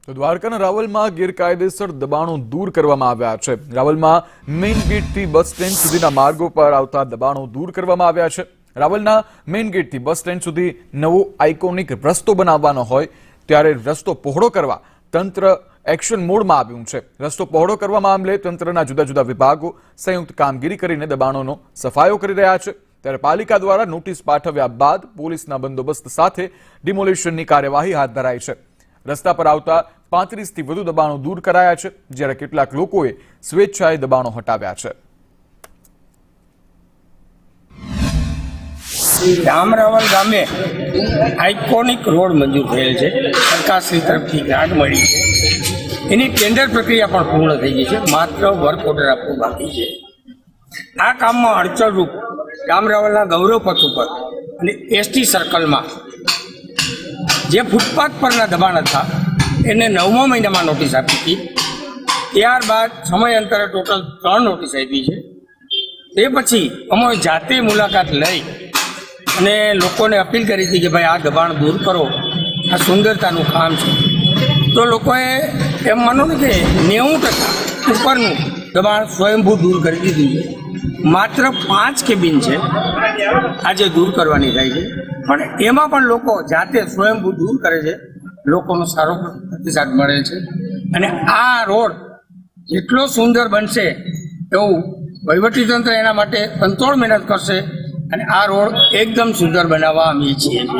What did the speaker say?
તો દ્વારકાના રાવલમાં ગેરકાયદેસર દબાણો દૂર કરવામાં આવ્યા છે। રાવલમાં મેઇન ગેટથી બસ સ્ટેન્ડ સુધીના માર્ગો પર આવતા દબાણો દૂર કરવામાં આવ્યા છે। રાવલના મેઇન ગેટથી બસ સ્ટેન્ડ સુધી નવો આઇકોનિક રસ્તો બનાવવાનો હોય ત્યારે રસ્તો પહોળો કરવા તંત્ર એક્શન મોડમાં આવ્યું છે। રસ્તો પહોળો કરવા મામલે તંત્રના જુદા જુદા વિભાગો સંયુક્ત કામગીરી કરીને દબાણોનો સફાયો કરી રહ્યા છે। ત્યારે પાલિકા દ્વારા નોટિસ પાઠવ્યા બાદ પોલીસના બંદોબસ્ત સાથે ડિમોલિશનની કાર્યવાહી હાથ ધરાઈ છે। રસ્તા પર આવતા 35 થી વધુ દબાણો દૂર કરાયા છે, જ્યારે કેટલાક લોકોએ સ્વેચ્છાએ દબાણો હટાવ્યા છે। રામરાવલ ગામે આઇકોનિક રોડ મંજૂર થયેલ છે। સરકારશ્રી તરફથી ગ્રાન્ટ મળી છે, એની ટેન્ડર પ્રક્રિયા પણ પૂર્ણ થઈ ગઈ છે, માત્ર વર્ક ઓર્ડર આપવું બાકી છે। આ કામમાં અડચણરૂપ રામરાવલના ગૌરવ પથ ઉપર અને એસટી સર્કલમાં જે ફૂટપાથ પરના દબાણ હતા એને 9મા મહિનામાં નોટિસ આપી હતી। ત્યારબાદ સમયાંતરે ટોટલ 3 નોટિસ આપી છે। તે પછી અમે જાતે મુલાકાત લઈ અને લોકોને અપીલ કરી હતી કે ભાઈ આ દબાણ દૂર કરો, આ સુંદરતાનું કામ છે। તો લોકોએ એમ માનો ને કે 90% ઉપરનું દબાણ સ્વયંભૂ દૂર કરી દીધું છે। માત્ર 5 કેબિન છે આજે દૂર કરવાની થાય છે, પણ એમાં પણ લોકો જાતે સ્વયંભૂ દૂર કરે છે। લોકોનો સારો પ્રતિસાદ મળે છે અને આ રોડ જેટલો સુંદર બનશે એવું વહીવટીતંત્ર એના માટે તનતોડ મહેનત કરશે અને આ રોડ એકદમ સુંદર બનાવવા અમે ઈચ્છીએ છીએ।